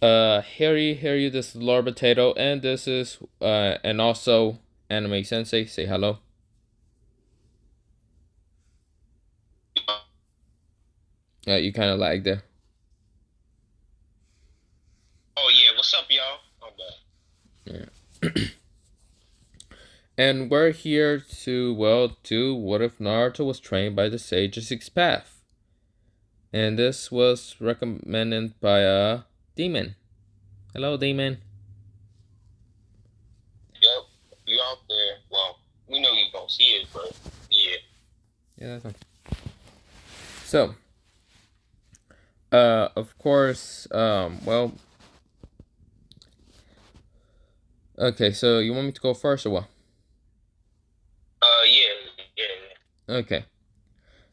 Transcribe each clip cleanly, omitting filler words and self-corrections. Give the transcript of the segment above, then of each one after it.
Harry, this is Lord Potato, and this is, and also Anime Sensei. Say hello. Yeah, you kind of lagged there. Oh yeah, what's up, y'all? I'm Yeah. And we're here to, well, do what if Naruto was trained by the Sage of Six Path? And this was recommended by Demon. Hello, Demon. Yep, you out there? Well, we know you don't see it, but yeah. Yeah, that's fine. So, of course, well, okay, so you want me to go first or what? Yeah. Okay.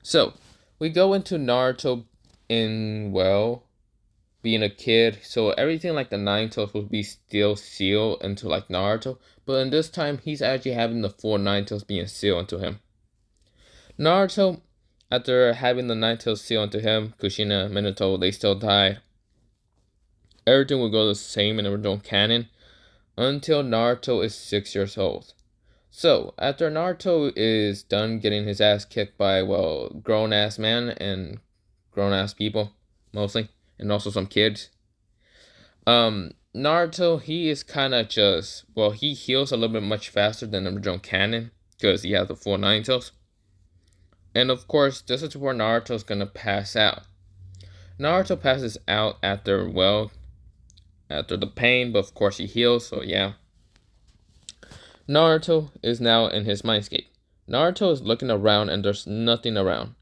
So, we go into Naruto in, well, being a kid. So everything like the Nine Tails will be still sealed into like Naruto. But in this time, he's actually having the four Nine Tails being sealed into him. Naruto, after having the Nine Tails sealed into him, Kushina, Minato, they still died. Everything will go the same in the original canon until Naruto is 6 years old. So, after Naruto is done getting his ass kicked by, well, grown ass men and grown ass people, mostly, and also some kids. Naruto, he is kind of just, well, he heals a little bit much faster than the original canon because he has the full Nine Tails. And of course, this is where Naruto's gonna pass out. Naruto passes out after, well, after the pain, but of course he heals, so yeah. Naruto is now in his mindscape. Naruto is looking around and there's nothing around.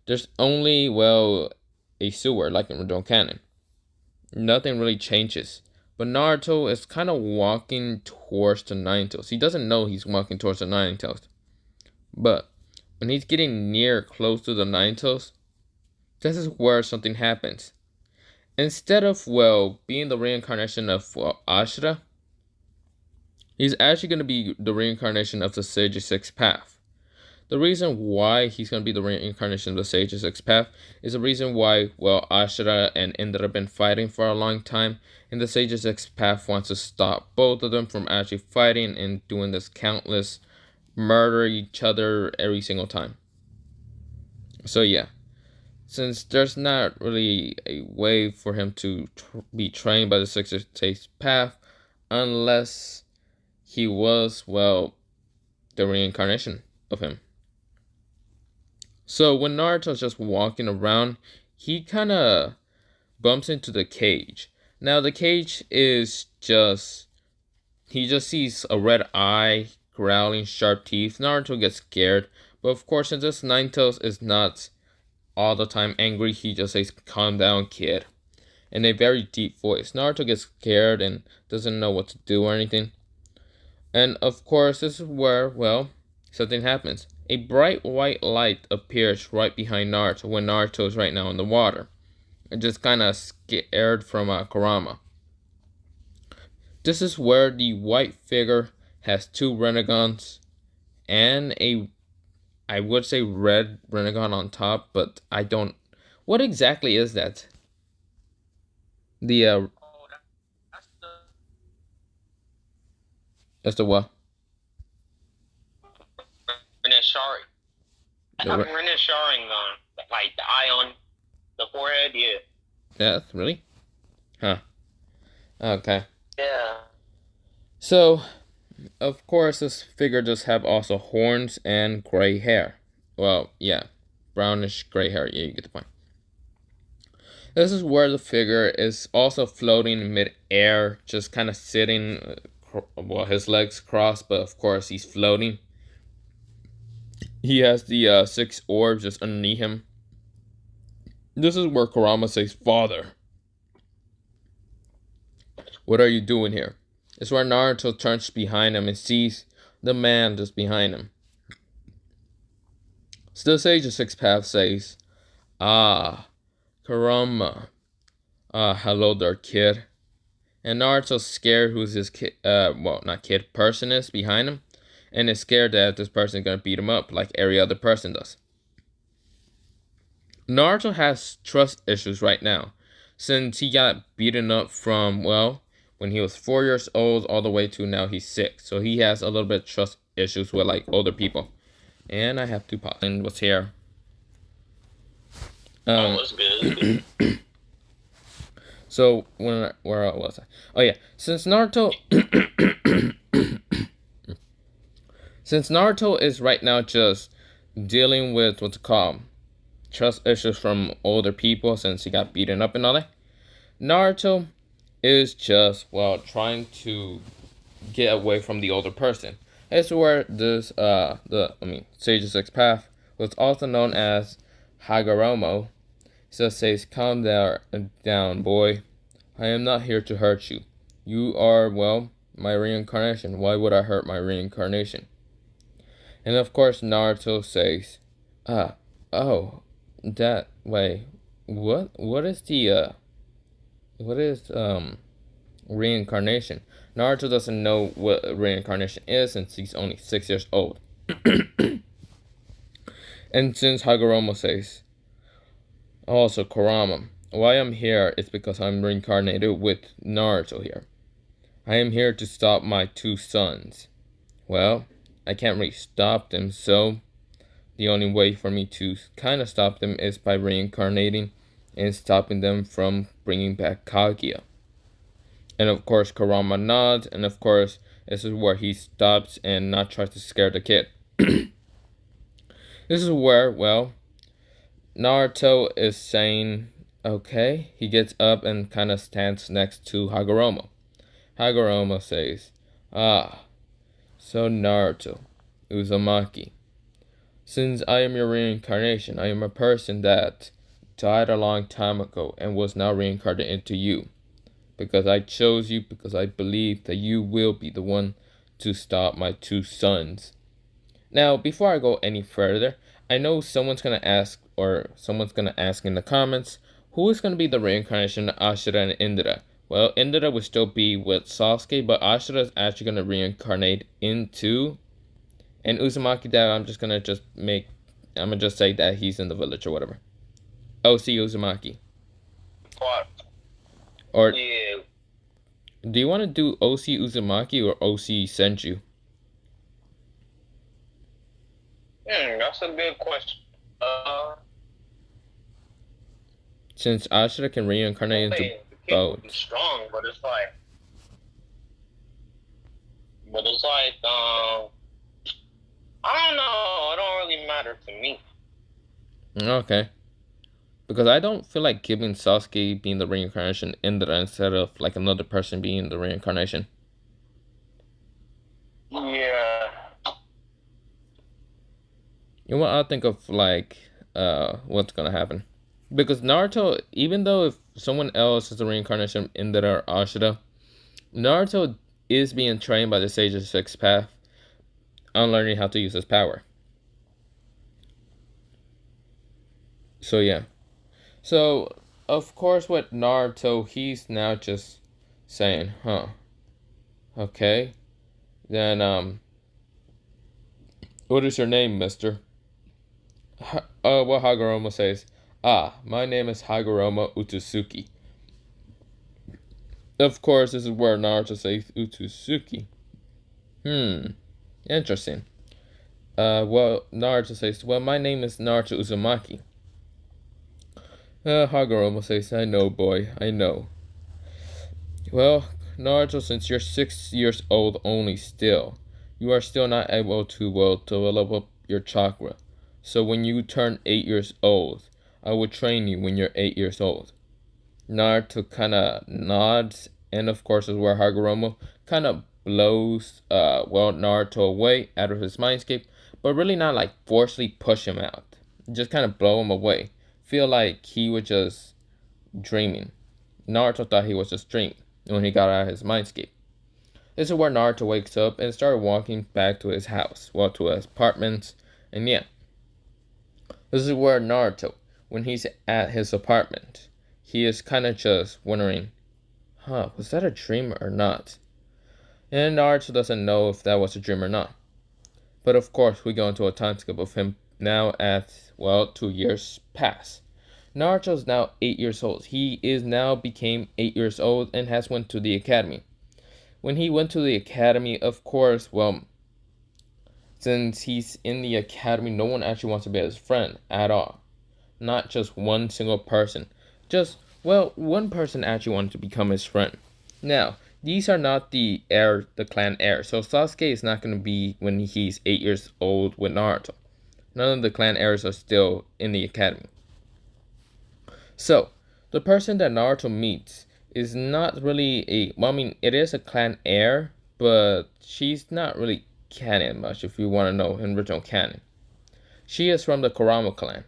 There's only, well, a sewer like in original canon. Nothing really changes. But Naruto is kind of walking towards the Nine Tails. He doesn't know he's walking towards the Nine Tails. But when he's getting near close to the Nine Tails, this is where something happens. Instead of, well, being the reincarnation of, well, Ashura, he's actually going to be the reincarnation of the Sage of Six Path. The reason why he's going to be the reincarnation of the Sage of Six Path is the reason why, well, Ashura and Indra have been fighting for a long time, and the Sage of Six Path wants to stop both of them from actually fighting and doing this countless murder each other every single time. So yeah, since there's not really a way for him to be trained by the Six of Six Path unless he was, well, the reincarnation of him. So when Naruto's just walking around, he kind of bumps into the cage. Now the cage is just, he just sees a red eye, growling, sharp teeth. Naruto gets scared, but of course since this Ninetales is not all the time angry, he just says, "Calm down, kid," in a very deep voice. Naruto gets scared and doesn't know what to do or anything. And of course, this is where, well, something happens. A bright white light appears right behind Naruto when Naruto is right now in the water. It just kind of scared from Kurama. This is where the white figure has two renegades and a, I would say, red renegade on top, but I don't. What exactly is that? The Oh, that's that's the what? the Renan Shari. I The have Renan Sharingan, like the eye on the forehead. Yeah. yeah, really? Huh. Okay. Yeah. So, of course, this figure does have also horns and gray hair. Well, yeah, brownish gray hair. Yeah, you get the point. This is where the figure is also floating in mid-air, just kind of sitting, well, his legs crossed, but of course he's floating. He has the six orbs just underneath him. This is where Kurama says, "Father, what are you doing here?" It's where Naruto turns behind him and sees the man just behind him. So the Sage of Six Paths says, "Ah, Kurama. Ah, hello there, kid." And Naruto's scared who's his kid, well, not kid, person is behind him, and is scared that this person is gonna beat him up like every other person does. Naruto has trust issues right now. since he got beaten up from, well, when he was 4 years old all the way to now he's 6. So he has a little bit of trust issues with like older people. And I have to pause. And what's here? That's good. So where was I? Oh yeah, since Naruto is right now just dealing with what's called trust issues from older people since he got beaten up and all that. Naruto is just, well, trying to get away from the older person. It's where this SO6 path was also known as Hagoromo. So says, calm down, boy. I am not here to hurt you. You are, well, my reincarnation. Why would I hurt my reincarnation? And of course Naruto says, oh, that way. What is reincarnation? Naruto doesn't know what reincarnation is since he's only 6 years old. And since Hagoromo says, also Kurama, why I'm here is because I'm reincarnated with Naruto here. I am here to stop my 2 sons. Well, I can't really stop them, so the only way for me to kind of stop them is by reincarnating and stopping them from bringing back Kaguya. And of course Kurama nods, and of course this is where he stops and not tries to scare the kid. This is where, well, Naruto is saying, okay. He gets up and kind of stands next to Hagoromo. Hagoromo says, so Naruto, Uzumaki, since I am your reincarnation, I am a person that died a long time ago and was now reincarnated into you. Because I chose you, because I believe that you will be the one to stop my 2 sons. Now, before I go any further, I know someone's going to ask in the comments, who is going to be the reincarnation of Ashura and Indra? Well, Indra would still be with Sasuke, but Ashura is actually going to reincarnate into, and Uzumaki, that I'm going to just say that he's in the village or whatever. OC Uzumaki. What? Or, yeah. Do you want to do OC Uzumaki or OC Senju? That's a good question. Since Ashura can reincarnate into both. Strong, but it's like, I don't know. It don't really matter to me. Okay. Because I don't feel like giving Sasuke being the reincarnation Indra instead of like another person being the reincarnation. Yeah. You know what? I'll think of like what's gonna happen. Because Naruto, even though if someone else is the reincarnation of Indra or Ashura, Naruto is being trained by the SO6 path on learning how to use his power. So yeah. So of course with Naruto, he's now just saying, okay. Then what is your name, mister? Well, Hagoromo says, my name is Hagoromo Utsuki. Of course, this is where Naruto says Utsuki. Interesting. Well, Naruto says, well, my name is Naruto Uzumaki. Hagoromo says, I know, boy, I know. Well, Naruto, since you're 6 years old only still, you are still not able to, well, develop up your chakra. So when you turn 8 years old, I will train you when you're 8 years old. Naruto kind of nods, and of course is where Hagoromo kind of blows, Naruto away out of his mindscape, but really not like forcefully push him out. Just kind of blow him away. Feel like he was just dreaming. Naruto thought he was just dreaming when he got out of his mindscape. This is where Naruto wakes up and started walking back to his house, well, to his apartment, and yeah. This is where Naruto, when he's at his apartment, he is kind of just wondering, was that a dream or not? And Naruto doesn't know if that was a dream or not. But of course, we go into a time skip of him now at, 2 years past. Naruto is now 8 years old. He is now became 8 years old and has went to the academy. When he went to the academy, of course, well, since he's in the academy, no one actually wants to be his friend at all. Not just one single person. Just, well, one person actually wanted to become his friend. Now, these are not the clan heirs. So Sasuke is not going to be when he's 8 years old with Naruto. None of the clan heirs are still in the academy. So, the person that Naruto meets is not really well, I mean, it is a clan heir, but she's not really canon much if you want to know in original canon. She is from the Kurama clan.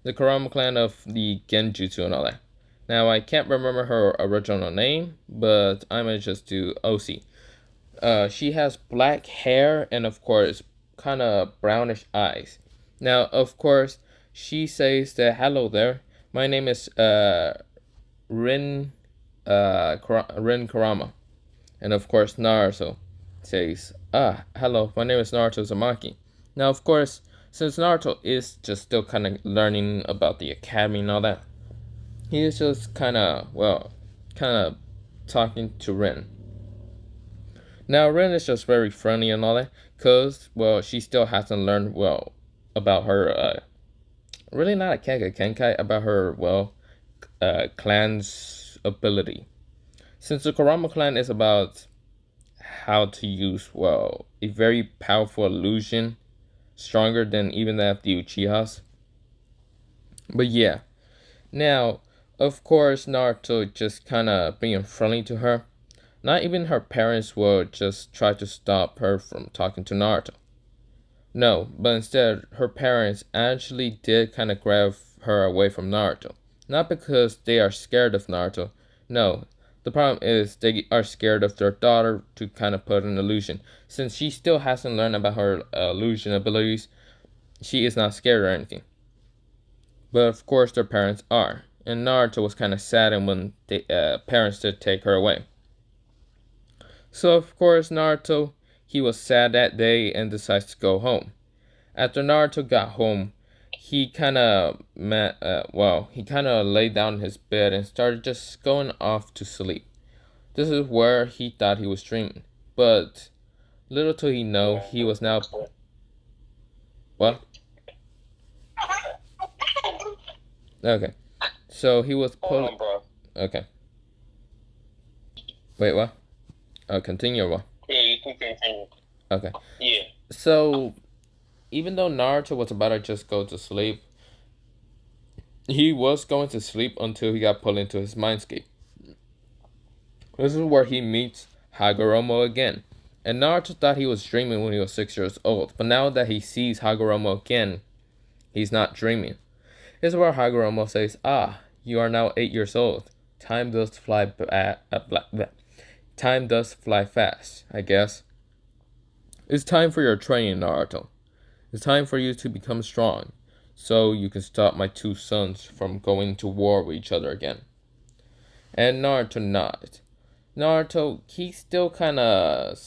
The Kurama clan of the Genjutsu and all that. Now, I can't remember her original name, but I'm going to just do OC. She has black hair and, of course, kind of brownish eyes. Now, of course, she says that, hello there, my name is Rin Kurama. And, of course, Naruto says, hello, my name is Naruto Uzumaki. Now, of course, since Naruto is just still kind of learning about the academy and all that, he is just kind of talking to Rin. Now, Rin is just very friendly and all that, because, well, she still hasn't learned, well, about her, really not a Kenkai, about her, well, clan's ability. Since the Kurama clan is about how to use, well, a very powerful illusion, stronger than even that of the Uchihas. But yeah, now, of course, Naruto just kind of being friendly to her. Not even her parents will just try to stop her from talking to Naruto. No, but instead, her parents actually did kind of grab her away from Naruto. Not because they are scared of Naruto. No, the problem is they are scared of their daughter to kind of put an illusion. Since she still hasn't learned about her illusion abilities, she is not scared or anything. But of course, their parents are. And Naruto was kind of saddened when the parents did take her away. So, of course, Naruto, he was sad that day and decides to go home. After Naruto got home, he kind of laid down in his bed and started just going off to sleep. This is where he thought he was dreaming. But little did he know, he was now... What? Okay. So he was pulling... Okay. Wait, what? Continue, what? Yeah, you can continue. Okay. Yeah. So, even though Naruto was about to just go to sleep, he was going to sleep until he got pulled into his mindscape. This is where he meets Hagoromo again. And Naruto thought he was dreaming when he was 6 years old, but now that he sees Hagoromo again, he's not dreaming. This is where Hagoromo says, you are now 8 years old. Time does fly fast, I guess. It's time for your training, Naruto. It's time for you to become strong, so you can stop my two sons from going to war with each other again. And Naruto nodded. Naruto, he still kind of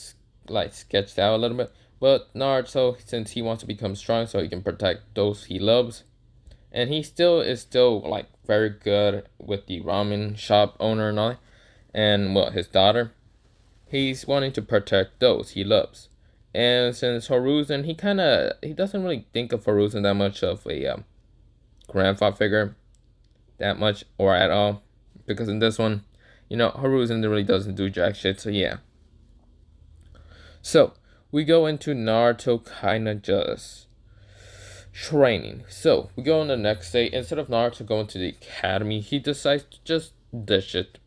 sketched out a little bit, but Naruto, since he wants to become strong so he can protect those he loves, and he is still very good with the ramen shop owner and all that, and his daughter, he's wanting to protect those he loves. And since Hiruzen, he doesn't really think of Hiruzen that much of a grandfather figure, that much or at all, because in this one, Hiruzen really doesn't do jack shit. So yeah. So we go into Naruto kind of just training. So we go on the next day. Instead of Naruto going to the academy, he decides to just dish it.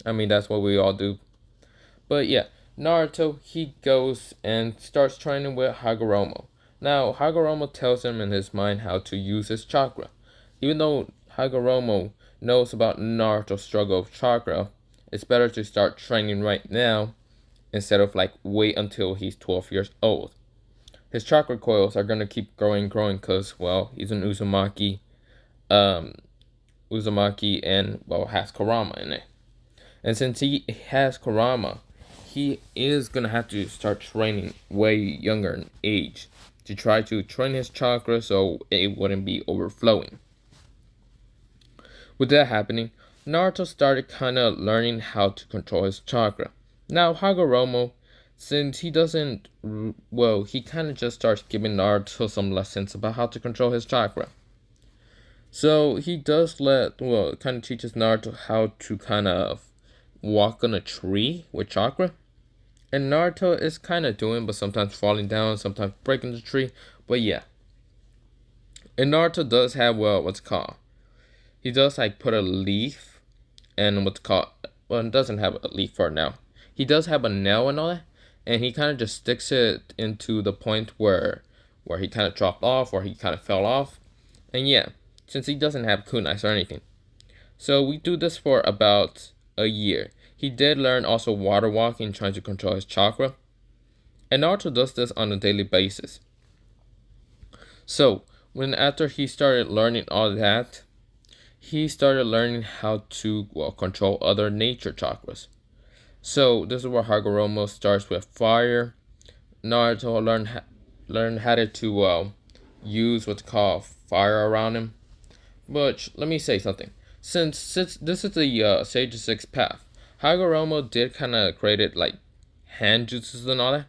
I mean, that's what we all do. But yeah, Naruto, he goes and starts training with Hagoromo. Now, Hagoromo tells him in his mind how to use his chakra. Even though Hagoromo knows about Naruto's struggle with chakra, it's better to start training right now instead of wait until he's 12 years old. His chakra coils are going to keep growing because, he's an Uzumaki. Uzumaki and, has Kurama in it. And since he has Kurama, he is going to have to start training way younger in age to try to train his chakra so it wouldn't be overflowing. With that happening, Naruto started kind of learning how to control his chakra. Now, Hagoromo, since he doesn't, well, he kind of just starts giving Naruto some lessons about how to control his chakra. So he does kind of teaches Naruto how to kind of walk on a tree with chakra. And Naruto is kind of doing, but sometimes falling down, sometimes breaking the tree. But yeah. And Naruto does have, what's called. He does like put a leaf and what's called, well, it doesn't have a leaf for now. He does have a nail and all that. And he kind of just sticks it into the point where he kind of dropped off or he kind of fell off. And yeah, since he doesn't have kunais or anything. So we do this for about a year. He did learn also water walking, trying to control his chakra. And Naruto does this on a daily basis. So, after he started learning all that, he started learning how to, control other nature chakras. So, this is where Hagoromo starts with fire. Naruto learned how to use what's called fire around him. But let me say something. Since this is the SO6 path, Hagoromo did kind of created like hand jutsus and all that.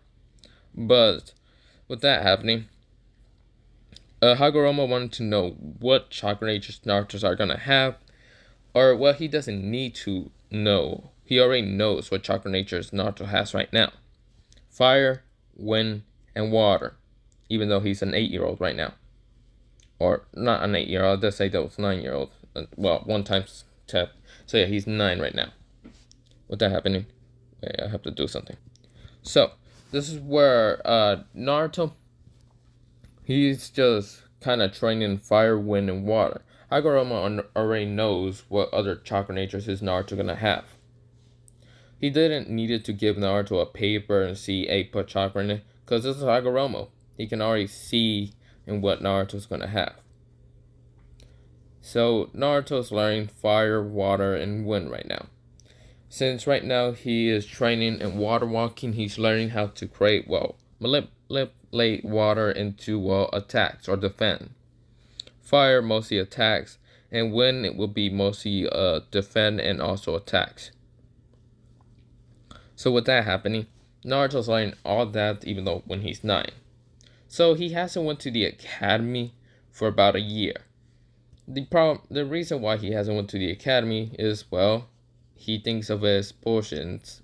But with that happening, Hagoromo wanted to know what chakra natures Naruto are gonna have, or what he doesn't need to know. He already knows what chakra natures Naruto has right now: fire, wind, and water. Even though he's an 8-year-old right now, or not an 8-year-old. Let's say that was 9-year-old. Well, 1 times 10. So yeah, he's 9 right now. With that happening, wait, I have to do something. So this is where Naruto, he's just kind of training fire, wind, and water. Hagoromo already knows what other chakra natures is Naruto gonna have. He didn't need to give Naruto a paper and see, hey, put chakra in it, because this is Hagoromo. He can already see in what Naruto's gonna have. So Naruto's learning fire, water, and wind right now. Since right now he is training in water walking, he's learning how to create, manipulate water into, attacks or defend. Fire mostly attacks, and wind it will be mostly defend and also attacks. So with that happening, Naruto's learning all that even though when he's 9. So he hasn't went to the academy for about a year. The reason why he hasn't went to the academy is, he thinks of his portions,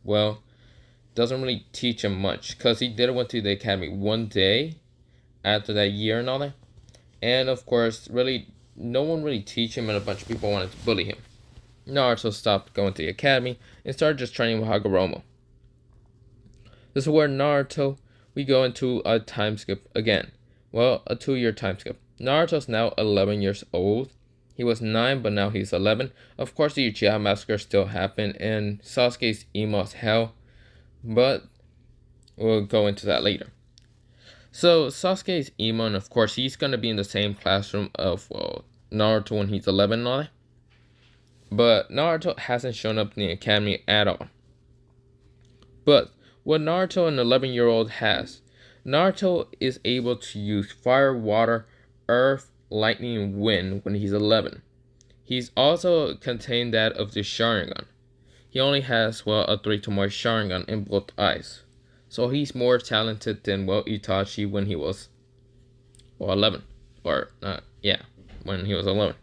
doesn't really teach him much, because he did went to the academy one day after that year and all that. And of course, really, no one really teach him, and a bunch of people wanted to bully him. Naruto stopped going to the academy and started just training with Hagoromo. This is where Naruto, we go into a time skip again. A 2-year time skip. Naruto's now 11 years old. He was 9, but now he's 11. Of course, the Uchiha Massacre still happened, and Sasuke's emo as hell. But we'll go into that later. So, Sasuke is emo, and of course, he's going to be in the same classroom of, Naruto when he's 11 and all that. But Naruto hasn't shown up in the academy at all. But what Naruto, an 11-year-old, has, Naruto is able to use fire, water, earth, lightning, and wind when he's 11. He's also contained that of the Sharingan. He only has, a 3-to-more Sharingan in both eyes. So he's more talented than, Itachi when he was, 11. When he was 11.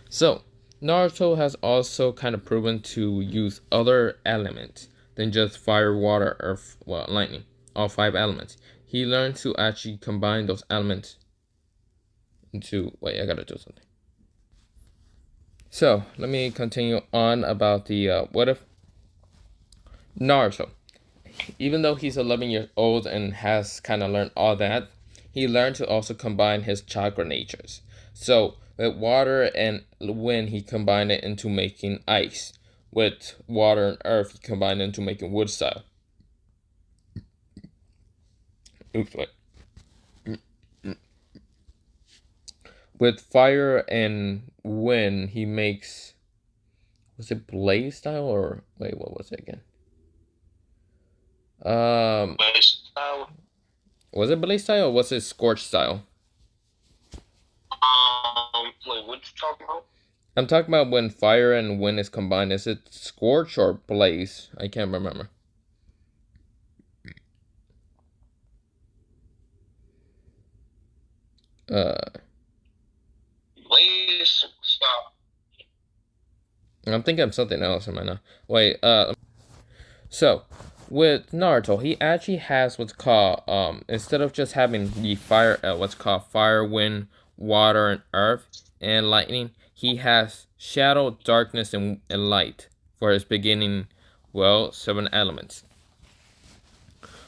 So, Naruto has also kind of proven to use other elements than just fire, water, earth, lightning. All 5 elements. He learned to actually combine those elements into... Wait, I gotta do something. So, let me continue on about the what if. Naruto, even though he's 11 years old and has kind of learned all that, he learned to also combine his chakra natures. So, with water and wind, he combined it into making ice. With water and earth, he combined it into making wood style. Oops, wait. With fire and wind, he makes... Was it blaze style or... Wait, what was it again? Blaze style. Was it blaze style or was it scorch style? Wait, what you talking about? I'm talking about when fire and wind is combined. Is it scorch or blaze? I can't remember. Blaze, stop. I'm thinking of something else right now. Wait, so with Naruto, he actually has what's called instead of just having the fire, what's called fire, wind, water, and earth and lightning, he has shadow, darkness, and light for his beginning. Well, 7 elements.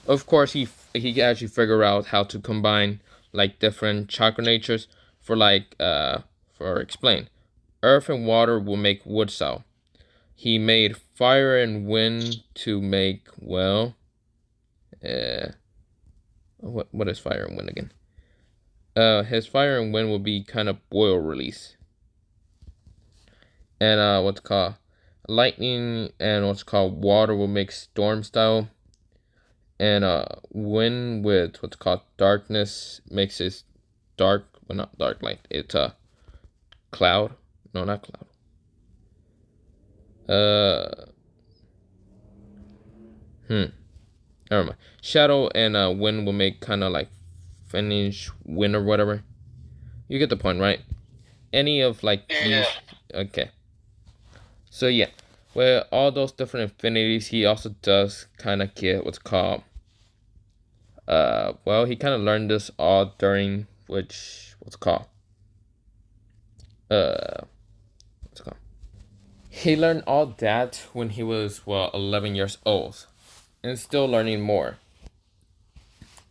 Of course, he actually figure out how to combine like different chakra natures for for explain. Earth and water will make wood cell. He made fire and wind to make, well, what is fire and wind again? His fire and wind will be kind of boil release. And what's called lightning and what's called water will make storm style. And wind with what's called darkness makes it dark, well, not dark light. It's a cloud. No, not cloud. Never mind. Shadow and wind will make kind of like finish wind or whatever. You get the point, right? Any of like these. Okay. So yeah, with all those different infinities, he also does kind of get what's called. Well, he kind of learned this all during what's called. What's it called? He learned all that when he was 11 years old, and still learning more.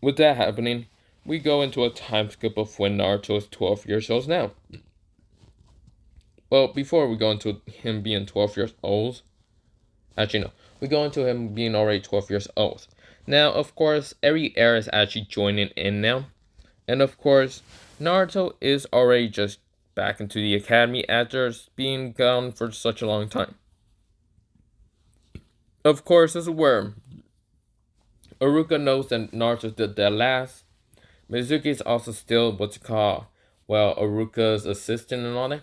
With that happening, we go into a time skip of when Naruto is 12 years old now. Well, before we go into him being 12 years old, actually no, we go into him being already 12 years old. Now, of course, every era is actually joining in now. And of course, Naruto is already just back into the academy after being gone for such a long time. Of course, this is where Iruka knows that Naruto did that last. Mizuki is also still what's called, Iruka's assistant and all that.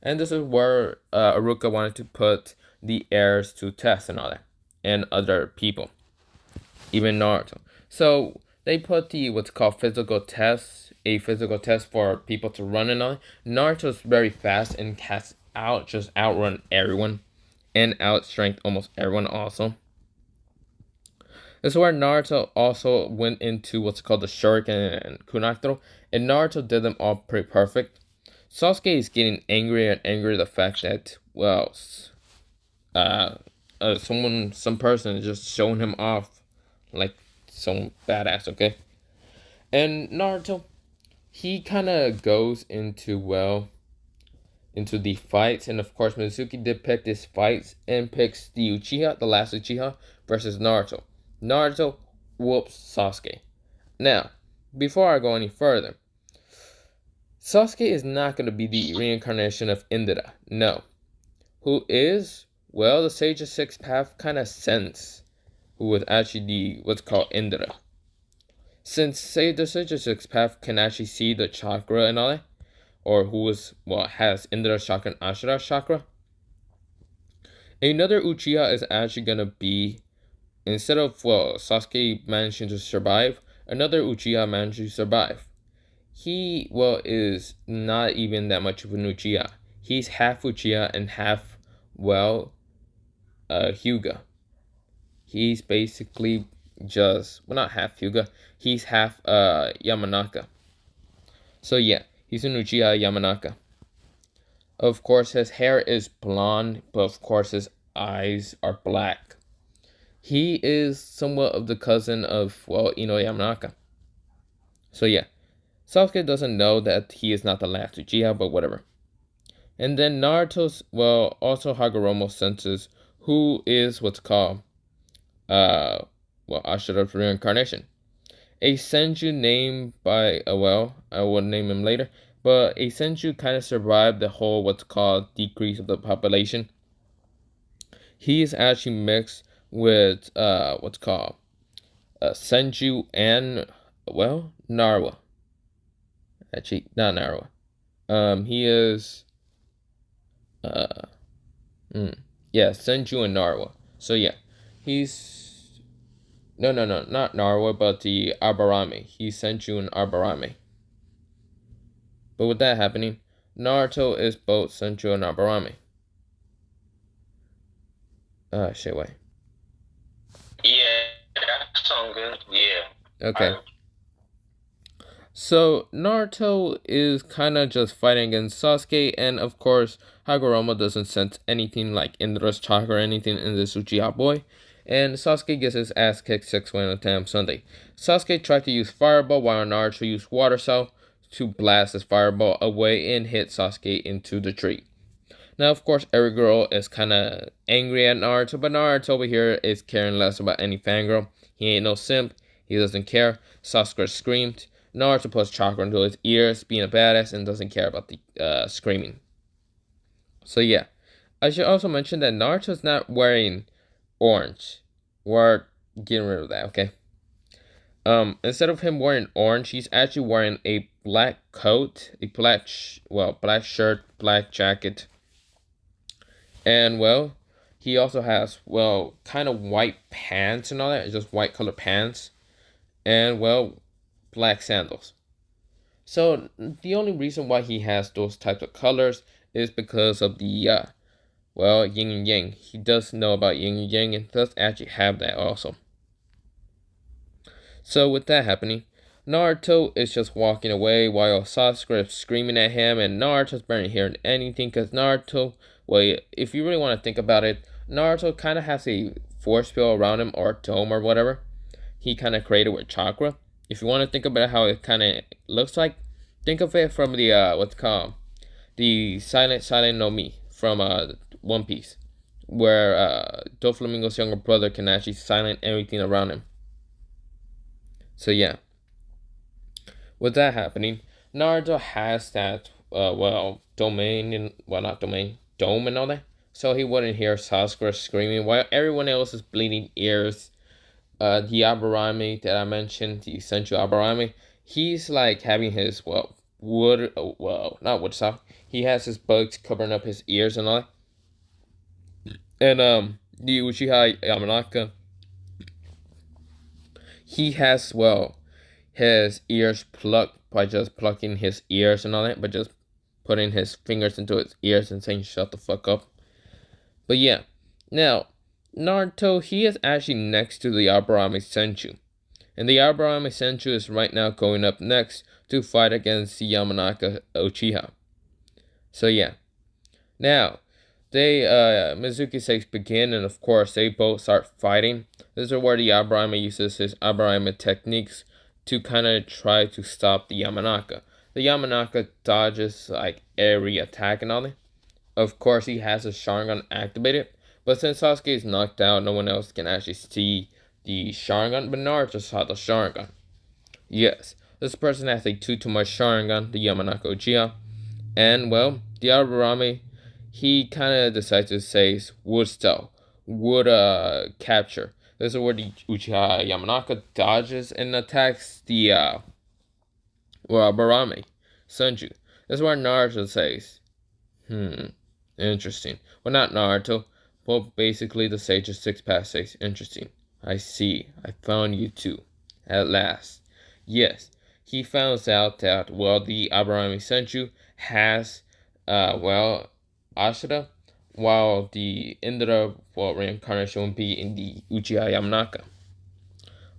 And this is where Iruka wanted to put the heirs to test and all that. And other people. Even Naruto. So they put the what's called physical test, a physical test for people to run and all that. Naruto's very fast and has just outrun everyone. And outstrength almost everyone also. This is where Naruto also went into what's called the Shuriken and Kunai throw, and Naruto did them all pretty perfect. Sasuke is getting angrier and angrier the fact that, some person is just showing him off like some badass, okay? And Naruto, he kind of goes into, into the fights, and of course Mizuki did pick these fights and picks the Uchiha, the last Uchiha, versus Naruto. Naruto whoops Sasuke. Now, before I go any further, Sasuke is not going to be the reincarnation of Indra. No. Who is? Well, the Sage of Six Path kind of sense who was actually what's called Indra. Since the Sage of Six Path can actually see the chakra and all that, or has Indra chakra and Ashura chakra, another Uchiha is actually going to be, instead of, Sasuke managing to survive, another Uchiha managed to survive. He, is not even that much of an Uchiha. He's half Uchiha and half, Hyuga. He's basically just, not half Hyuga. He's half, Yamanaka. So yeah, he's an Uchiha Yamanaka. Of course, his hair is blonde, but of course his eyes are black. He is somewhat of the cousin of, Ino Yamanaka. So yeah, Sasuke doesn't know that he is not the last Uchiha, but whatever. And then Naruto's, also Hagoromo senses who is what's called, Ashura's reincarnation. A Senju named by, I will name him later, but a Senju kind of survived the whole what's called decrease of the population. He is actually mixed with, what's called, Senju and, Narwa. Actually, not Narwa. He is Uh, yeah, Senju and Narwa. So yeah, he's no, not Narwa, but the Abarame. He's Senju and Abarame. But with that happening, Naruto is both Senju and Abarame. Shit, wait. Yeah, that sounds good. Yeah. Okay. So Naruto is kind of just fighting against Sasuke, and of course Hagoromo doesn't sense anything like Indra's chakra or anything in this Uchiha boy, and Sasuke gets his ass kicked 6-1 on Tam Sunday. Sasuke tried to use Fireball while Naruto used Water Cell to blast his Fireball away and hit Sasuke into the tree. Now, of course, every girl is kind of angry at Naruto, but Naruto over here is caring less about any fangirl. He ain't no simp. He doesn't care. Sasuke screamed. Naruto puts chakra into his ears, being a badass, and doesn't care about the screaming. So yeah, I should also mention that Naruto's not wearing orange. We're getting rid of that, okay? Instead of him wearing orange, he's actually wearing a black coat, a black shirt, black jacket. And, well, he also has, well, kind of white pants and all that. Just white color pants. And, well, black sandals. So, the only reason why he has those types of colors is because of the, yin and yang. He does know about yin and yang and does actually have that also. So, with that happening, Naruto is just walking away while Sasuke is screaming at him, and Naruto's barely hearing anything because Naruto, well, if you really want to think about it, Naruto kind of has a force field around him, or a dome or whatever. He kind of created with Chakra. If you want to think about how it kind of looks like, think of it from the, what's called, the Silent no Mi from One Piece, where Doflamingo's younger brother can actually silent everything around him. So yeah, with that happening, Naruto has that, dome and all that. So he wouldn't hear Sasuke screaming while everyone else is bleeding ears. The Abarame that I mentioned, the Senju Abarame, he's like having his, not wood stuff. He has his bugs covering up his ears and all that. And, the Uchiha Yamanaka, he has, his ears plucked by just plucking his ears and all that, but just putting his fingers into his ears and saying, shut the fuck up. But yeah, now, Naruto, he is actually next to the Abarame Senju. And the Abarame Senju is right now going up next to fight against the Yamanaka Uchiha. So yeah. Now, Mizuki 6 begin, and of course, they both start fighting. This is where the Abarame uses his Abarame techniques to kind of try to stop the Yamanaka. The Yamanaka dodges like every attack and all that. Of course, he has his Sharingan activated, but since Sasuke is knocked out, no one else can actually see the Sharingan, but Naruto saw the Sharingan. Yes, this person has a too much Sharingan, the Yamanaka Uchiha, and, well, the Abarame, he kind of decides to say wood style, wood capture. This is where the Uchiha Yamanaka dodges and attacks the Abarame Senju. This is where Naruto says, interesting. Well, not Naruto, but basically the Sage of 6 Paths says, interesting. I see. I found you too. At last. Yes, he found out that, the Abarame Senju has, Ashura, while the Indra, reincarnation will be in the Uchiha Yamanaka.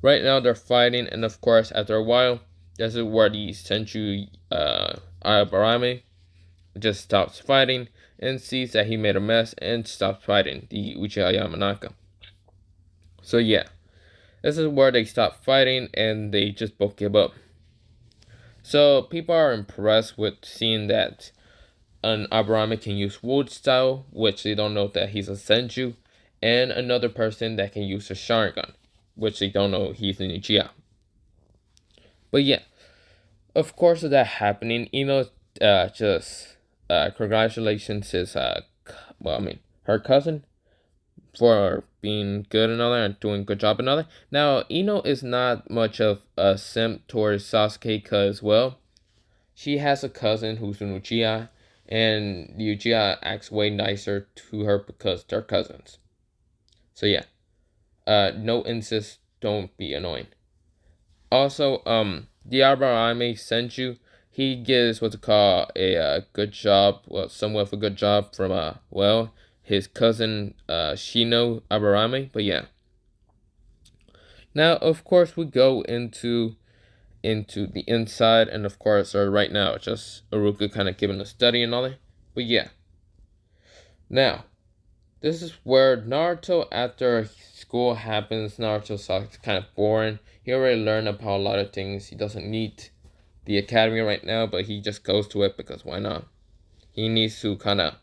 Right now they're fighting, and of course, after a while, this is where the Senju Abarame just stops fighting and sees that he made a mess and stops fighting the Uchiha Yamanaka. So yeah, this is where they stop fighting and they just both give up. So people are impressed with seeing that an Abarame can use wood style, which they don't know that he's a Senju, and another person that can use a Sharingan, which they don't know he's an Uchiha. But yeah, of course, with that happening, just congratulations his her cousin for being good and all that and doing a good job and all that. Now, Ino is not much of a simp towards Sasuke because, she has a cousin who's an Uchiha, and Uchiha acts way nicer to her because they're cousins. So yeah, no incest, don't be annoying. Also, the Aburame Senju, he gives what's called a good job, well, somewhat of a good job from his cousin Shino Aburame. But yeah, now of course we go into the inside, and of course right now it's just Uruka kind of giving a study and all that. But yeah, now this is where Naruto, after school happens, Naruto sucks, kind of boring. He already learned about a lot of things. He doesn't need the academy right now, but he just goes to it because why not? He needs to kind of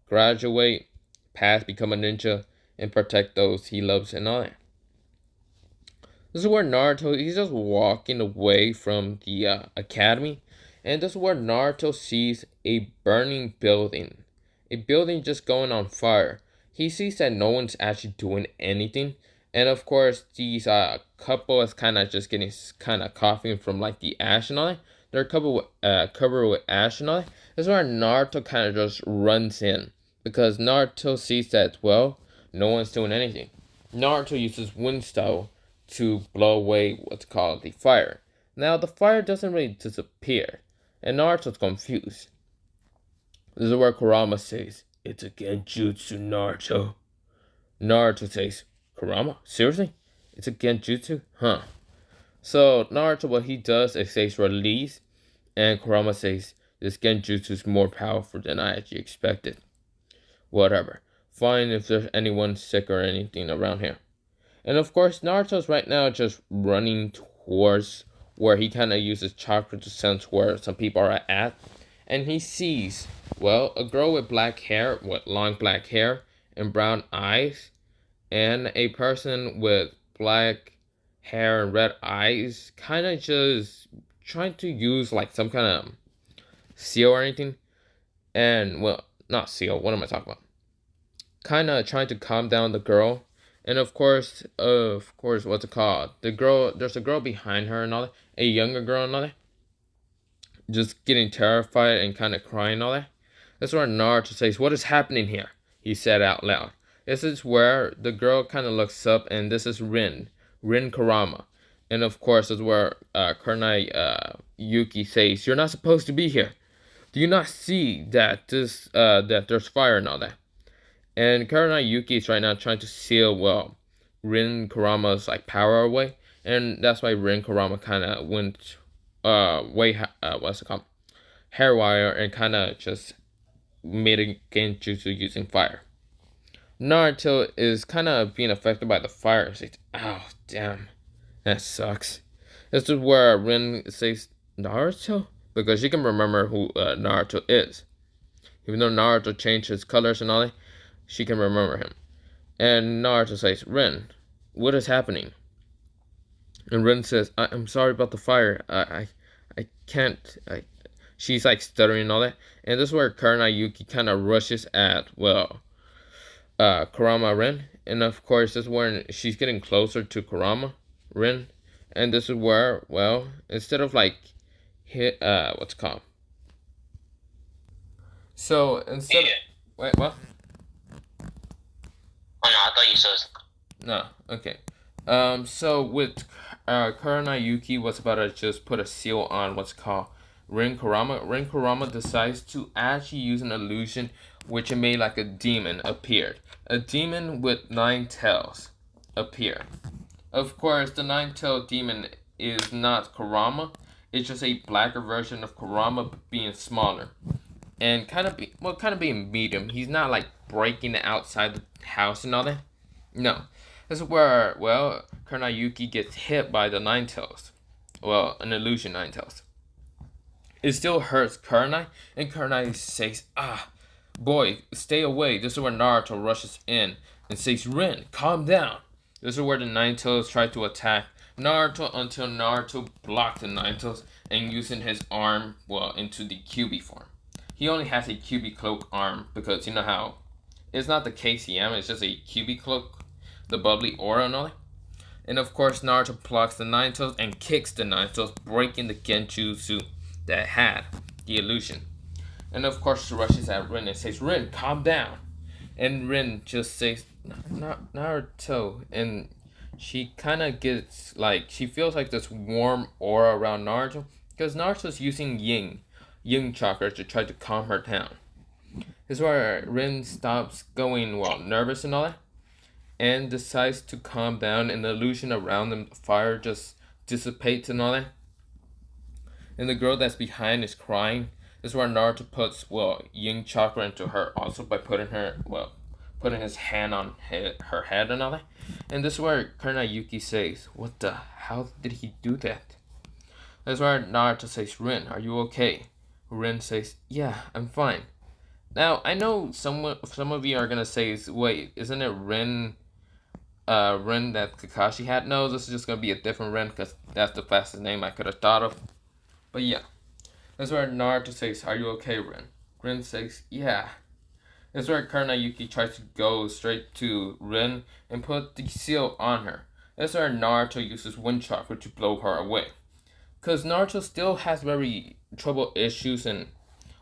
graduate, pass, become a ninja, and protect those he loves and all that. This is where Naruto, he's just walking away from the academy, and this is where Naruto sees a burning building. A building just going on fire. He sees that no one's actually doing anything, and of course these couple is kind of just getting kind of coughing from like the ash and all that. They're covered with ash and all that. This is where Naruto kind of just runs in, because Naruto sees that, well, no one's doing anything. Naruto uses wind style to blow away what's called the fire. Now the fire doesn't really disappear, and Naruto's confused. This is where Kurama says, "It's a genjutsu, Naruto." Naruto says, "Kurama? Seriously? It's a genjutsu? Huh." So Naruto, what he does is says release, and Kurama says, "This genjutsu is more powerful than I actually expected." Whatever. Fine if there's anyone sick or anything around here. And of course, Naruto's right now just running towards where he kind of uses chakra to sense where some people are at. And he sees, well, a girl with black hair, with long black hair and brown eyes, and a person with black hair and red eyes, kind of just trying to use like some kind of seal or anything. And, well, not seal, what am I talking about? Kind of trying to calm down the girl. And of course, what's it called? The girl, there's a girl behind her and all that, a younger girl and all that, just getting terrified and kind of crying and all that. That's where Naruto says, "What is happening here?" He said out loud. This is where the girl kind of looks up, and this is Rin Kurama. And of course, this is where Kurenai Yuki says, "You're not supposed to be here. Do you not see that that there's fire and all that?" And Kurenai Yuki is right now trying to seal, well, Rin Kurama's like power away, and that's why Rin Kurama kind of went what's it called, hairwire, and kind of just made a genjutsu using fire. Naruto is kind of being affected by the fire. He's like, "Oh damn, that sucks." This is where Rin says Naruto, because she can remember who Naruto is, even though Naruto changed his colors and all that. She can remember him. And Naruto says, "Rin, what is happening?" And Rin says, "I'm sorry about the fire. I can't." She's like stuttering and all that. And this is where Kurenai Yuki kind of rushes at, well, Kurama Rin. And of course, this is when she's getting closer to Kurama Rin. And this is where, well, instead of like what's it called? So instead of, wait, what? Oh no, I thought you said. No, okay. So with Kurenai Yuki was about to just put a seal on what's called Rin Kurama. Rin Kurama decides to actually use an illusion which made like a demon appeared. A demon with 9 tails appeared. Of course, the 9-tailed demon is not Kurama. It's just a blacker version of Kurama, being smaller. And kind of being medium. He's not like breaking outside the house and all that. No. This is where, well, Kurenai Yuki gets hit by the 9 tails. Well, an illusion 9 tails. It still hurts Kurenai, and Kurenai says, "Ah, boy, stay away." This is where Naruto rushes in and says, "Rin, calm down." This is where the 9 tails try to attack Naruto, until Naruto blocked the 9 tails and using his arm, well, into the QB form. He only has a QB cloak arm, because you know how it's not the KCM, it's just a QB cloak, the bubbly aura and all that. And of course, Naruto blocks the 9 tails and kicks the 9 tails, breaking the genjutsu that had the illusion. And of course, she rushes at Rin and says, "Rin, calm down." And Rin just says, Naruto. And she kind of gets like, she feels like this warm aura around Naruto. Because Naruto's using Yin Chakra to try to calm her down. This is where Rin stops going, well, nervous and all that. And decides to calm down. And the illusion around them, the fire just dissipates and all that. And the girl that's behind is crying. This is where Naruto puts, well, Yin Chakra into her also by putting his hand on her head and all that. And this is where Kurenayuki says, "What the? How did he do that?" That's where Naruto says, "Rin, are you okay?" Rin says, "Yeah, I'm fine." Now, I know some of you are gonna say, "Wait, isn't it Rin that Kakashi had?" No, this is just gonna be a different Rin because that's the fastest name I could have thought of. But yeah. That's where Naruto says, "Are you okay, Rin?" Rin says, "Yeah." That's where Kurenayuki tries to go straight to Rin and put the seal on her. That's where Naruto uses Wind Chakra to blow her away. Because Naruto still has very trouble issues and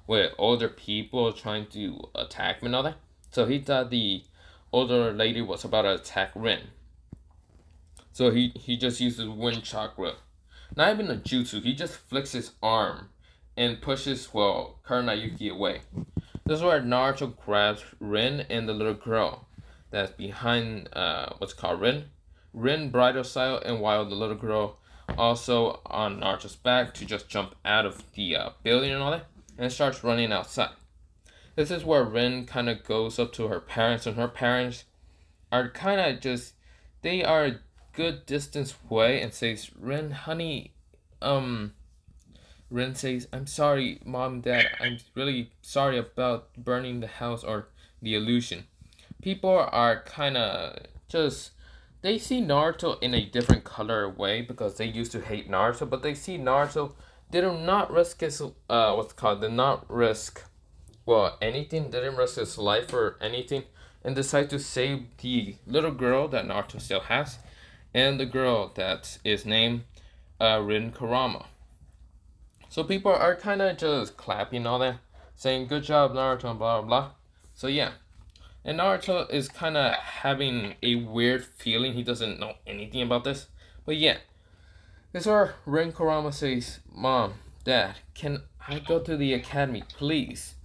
with older people trying to attack him and all that. So he thought the older lady was about to attack Rin. So he just uses Wind Chakra. Not even a jutsu, he just flicks his arm and pushes, well, Kurenayuki away. This is where Naruto grabs Rin and the little girl that's behind, what's called Rin bridal style, and while the little girl also on Naruto's back to just jump out of the building and all that, and starts running outside. This is where Rin kind of goes up to her parents, and her parents are kind of just, they are a good distance away, and says, "Rin, honey, Rin says, "I'm sorry, Mom, Dad. I'm really sorry about burning the house or the illusion." People are kind of just, they see Naruto in a different color way because they used to hate Naruto, but they see Naruto, they do not risk his, did not risk, well, anything, didn't risk his life or anything, and decide to save the little girl that Naruto still has, and the girl that is named Rin Kurama. So people are kind of just clapping all that, saying, "Good job, Naruto," and blah, blah, blah. So yeah. And Naruto is kind of having a weird feeling. He doesn't know anything about this. But yeah. This is where Rin Kurama says, "Mom, Dad, can I go to the academy, please?"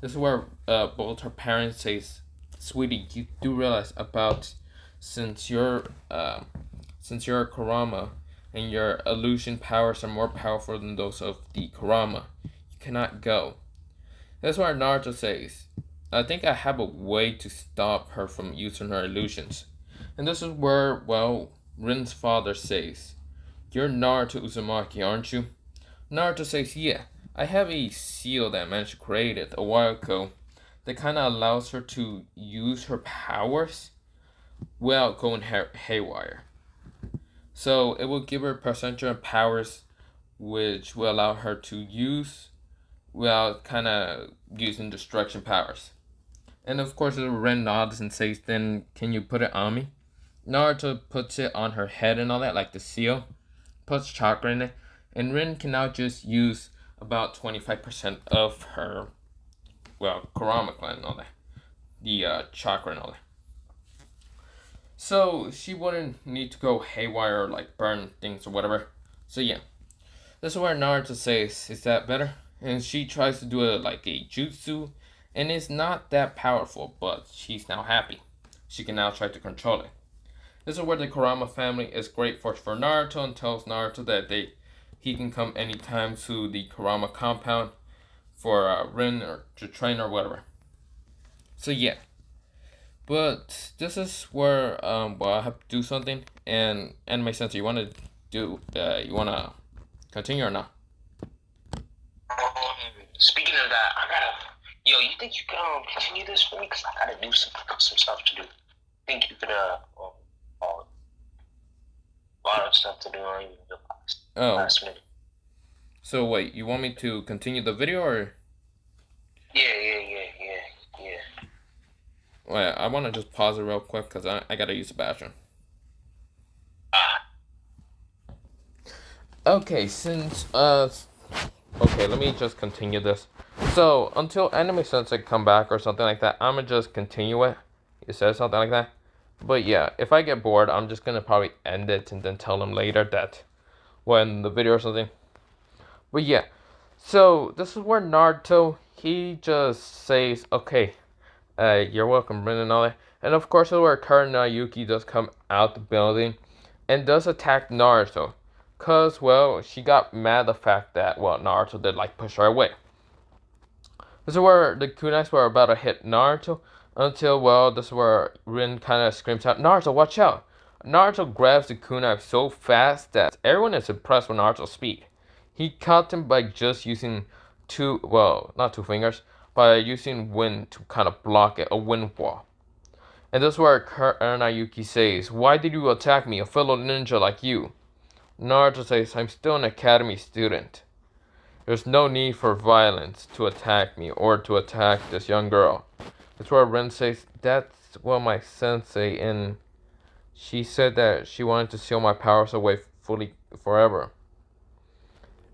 This is where both her parents says, "Sweetie, you do realize about since you're a Kurama, and your illusion powers are more powerful than those of the Kurama, you cannot go." That's why Naruto says, "I think I have a way to stop her from using her illusions." And this is where, well, Rin's father says, "You're Naruto Uzumaki, aren't you?" Naruto says, "Yeah, I have a seal that I managed to create it a while ago that kind of allows her to use her powers without going haywire. So it will give her percentage of powers which will allow her to use without kind of using destruction powers." And of course, Ren nods and says, "Then can you put it on me?" Naruto puts it on her head and all that, like the seal, puts chakra in it, and Rin can now just use about 25% of her, well, Kurama clan and all that, the chakra and all that. So she wouldn't need to go haywire or like burn things or whatever. So yeah. This is where Naruto says, "Is that better?" And she tries to do it like a jutsu, and it's not that powerful, but she's now happy. She can now try to control it. This is where the Kurama family is grateful for Naruto and tells Naruto that he can come anytime to the Kurama compound for Rin or to train or whatever. So yeah. But this is where well, I have to do something. And Anime Sensei, you wanna continue or not? Speaking of that, yo, you think you could continue this for me? Cause I gotta do some stuff to do. Think you could a lot of stuff to do on the last minute. So wait, you want me to continue the video or? Yeah. Wait, I want to just pause it real quick because I gotta use the bathroom. Okay, since Okay, let me just continue this. So, until Anime Sensei come back or something like that, I'm gonna just continue it. It says something like that. But yeah, if I get bored, I'm just gonna probably end it and then tell them later that when the video or something. But yeah, so this is where Naruto, he just says, okay, you're welcome, Rin and all that. And of course, this is where Kurenayuki does come out the building and does attack Naruto. Cause, well, she got mad the fact that, well, Naruto did like push her away. This is where the kunais were about to hit Naruto until, well, this is where Rin kind of screams out, Naruto, watch out! Naruto grabs the kunai so fast that everyone is impressed with Naruto's speed. He caught him by just using two, well, not two fingers, by using wind to kind of block it, a wind wall. And this is where Kurenayuki says, why did you attack me, a fellow ninja like you? Naruto says, I'm still an academy student. There's no need for violence to attack me or to attack this young girl. That's where Rin says, that's what my sensei, and she said that she wanted to seal my powers away fully forever.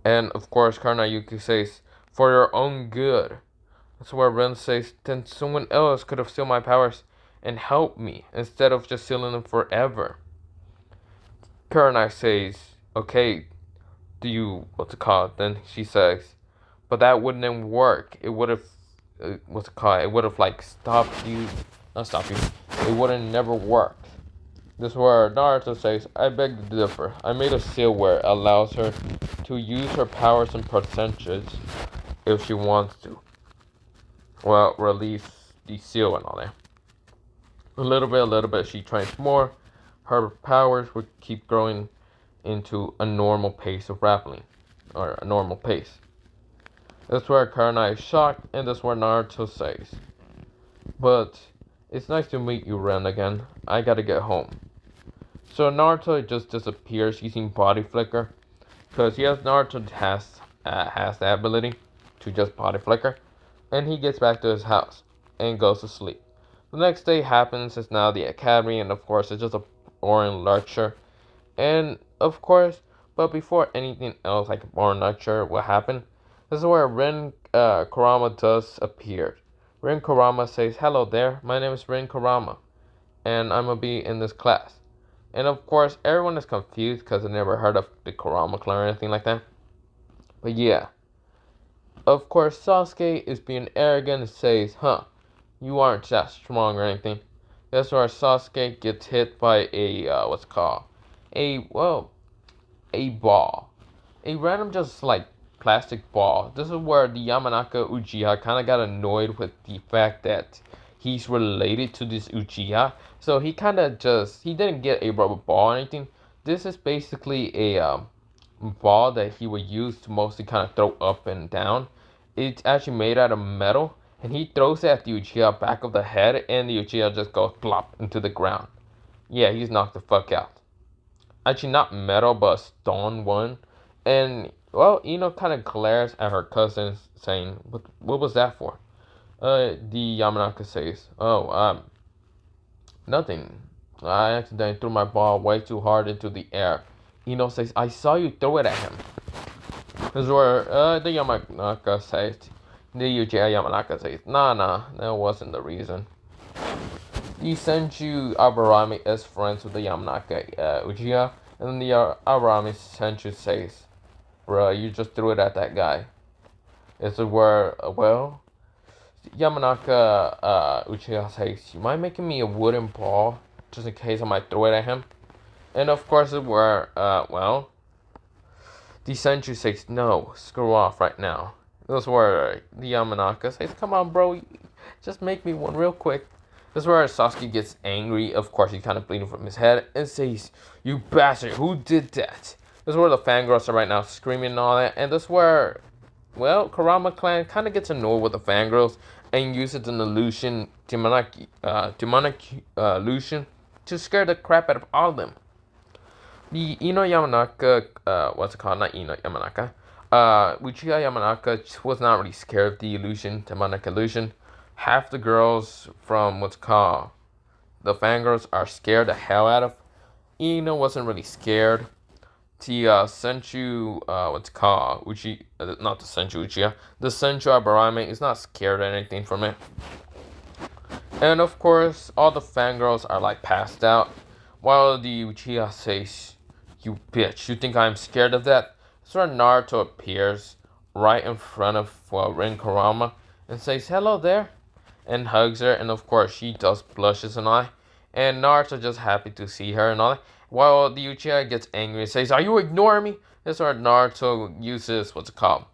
And of course, Kurenayuki says, for your own good. That's where Rin says, then someone else could have sealed my powers and helped me instead of just sealing them forever. Kurenai says, okay, do you, what's it called? Then she says, but that wouldn't work. It would have, what's it called? It would have like stopped you, not stopped you. It wouldn't never work. This is where Naruto says, I beg to differ. I made a seal where it allows her to use her powers in percentages if she wants to. Well, release the seal and all that. A little bit, she trains more. Her powers would keep growing into a normal pace of grappling, or a normal pace. That's where Kurenai is shocked, and that's where Naruto says, but it's nice to meet you, Ren, again. I gotta get home. So Naruto just disappears using body flicker, because yes, Naruto has the ability to just body flicker, and he gets back to his house and goes to sleep. The next day happens. It's now the academy, and of course it's just a boring lecture. And of course, but before anything else like a boring lecture will happen, this is where Rin Kurama does appear. Rin Kurama says, hello there, my name is Rin Kurama, and I'm gonna be in this class. And of course, everyone is confused because they never heard of the Kurama clan or anything like that. But yeah, of course, Sasuke is being arrogant and says, you aren't that strong or anything. That's where Sasuke gets hit by a, what's it called? A ball. A random just like plastic ball. This is where the Yamanaka Uchiha kind of got annoyed with the fact that he's related to this Uchiha. So he kind of just, he didn't get a rubber ball or anything. This is basically a ball that he would use to mostly kind of throw up and down. It's actually made out of metal. And he throws it at the Uchiha back of the head, and the Uchiha just goes plop into the ground. Yeah, he's knocked the fuck out. Actually, not metal, but a stone one. And, well, Ino kind of glares at her cousin, saying, what was that for? The Yamanaka says, nothing. I accidentally threw my ball way too hard into the air. Ino says, I saw you throw it at him. This is where the Yamanaka says, the Uchiha Yamanaka says, nah, that wasn't the reason. The Senju Aburami is friends with the Yamanaka Uchiha, and then the Aburami Senju says, bruh, you just threw it at that guy. This is where, well, Yamanaka Uchiha says, you mind making me a wooden ball, just in case I might throw it at him? And of course, it's where, well, the Senju says, no, screw off right now. This is where the Yamanaka says, come on, bro, just make me one real quick. This is where Sasuke gets angry. Of course, he's kind of bleeding from his head and says, you bastard, who did that? This is where the fangirls are right now screaming and all that. And this is where, well, Kurama clan kind of gets annoyed with the fangirls and uses an illusion, demonic illusion, to scare the crap out of all of them. The Ino Yamanaka, what's it called? Not Ino Yamanaka. Uchiha Yamanaka was not really scared of the illusion, demonic illusion. Half the girls from what's called the fangirls are scared the hell out of. Ino wasn't really scared. the Senchu, what's it called, not the Senchu Uchiha, the Senchu Aburame is not scared or anything from it. And of course, all the fangirls are like passed out, while the Uchiha says, "You bitch, you think I'm scared of that?" So Naruto appears right in front of Rin Kurama and says, "Hello there," and hugs her, and of course she just blushes an eye, and Naruto just happy to see her and all that, while the Uchiha gets angry and says, "Are you ignoring me?" That's where Naruto uses, what's it called?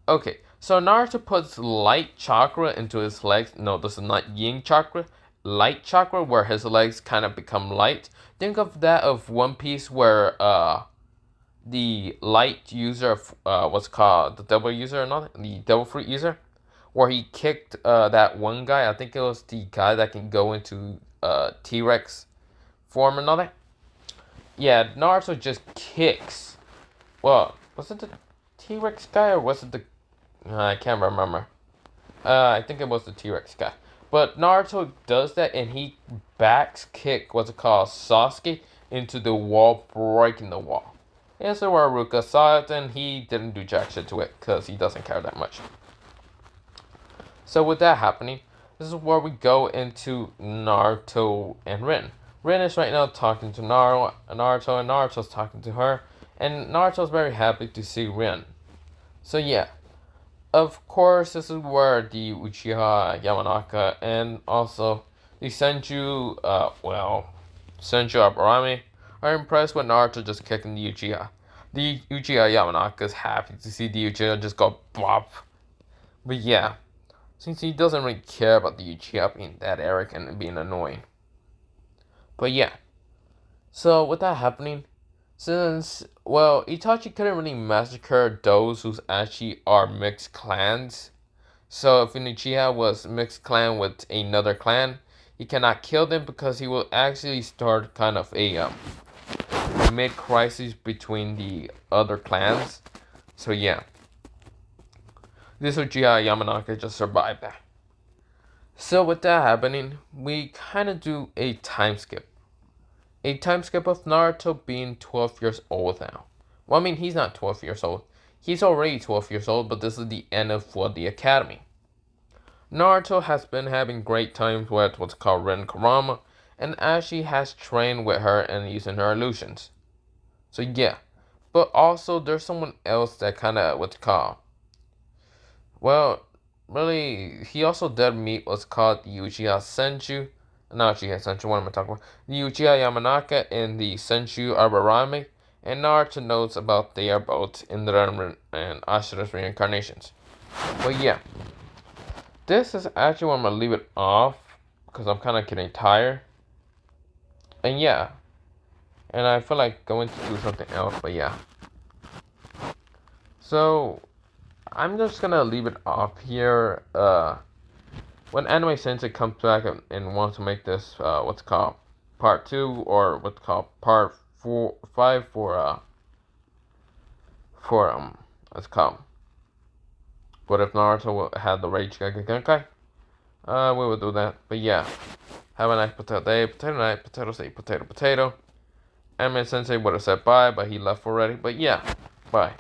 Okay, so Naruto puts light chakra into his legs. No, this is not yin chakra. Light chakra, where his legs kind of become light. Think of that of One Piece, where the light user, what's called the devil user, not the devil fruit user, where he kicked that one guy. I think it was the guy that can go into T-Rex form and all that. Yeah, Naruto just kicks. Well, was it the T-Rex guy or was it the I can't remember. I think it was the T-Rex guy. But Naruto does that and he backs kick, what's it called, Sasuke into the wall, breaking the wall. And so Aruka saw it and he didn't do jack shit to it because he doesn't care that much. So with that happening, this is where we go into Naruto and Rin. Rin is right now talking to Naruto and Naruto's talking to her. And Naruto's very happy to see Rin. So yeah. Of course, this is where the Uchiha Yamanaka and also the Senju, Senju Aburame are impressed with Naruto just kicking the Uchiha. The Uchiha Yamanaka is happy to see the Uchiha just go bop. But yeah, since he doesn't really care about the Uchiha being that arrogant and being annoying. But yeah, so with that happening, since, well, Itachi couldn't really massacre those who actually are mixed clans. So if an Uchiha was mixed clan with another clan, he cannot kill them because he will actually start kind of a mid-crisis between the other clans. So yeah, this Uchiha Yamanaka just survived that. So with that happening, we kind of do a time skip. A time skip of Naruto being 12 years old now. Well, I mean, he's not 12 years old. He's already 12 years old, but this is the end of the academy. Naruto has been having great times with what's called Rin Kurama, and Ashi has trained with her and using her illusions. So yeah, but also there's someone else that kind of what's called. Well, really, he also did meet what's called the Uchiha Senju. Not Uchiha Senju, what am I talking about? The Uchiha Yamanaka and the Senju Aburame, and Naruto knows about they are both Indra and Ashura's reincarnations. But yeah, this is actually where I'm going to leave it off, because I'm kind of getting tired. And yeah, and I feel like going to do something else, but yeah. So, I'm just going to leave it off here. When Anime Sensei comes back and wants to make this, what's called, part 2, or what's called part 5 for what's called, what if Naruto had the Rage Genkai? We will do that. But yeah, have a nice potato day, potato night, potato say potato potato. Anime Sensei would have said bye, but he left already. But yeah, bye.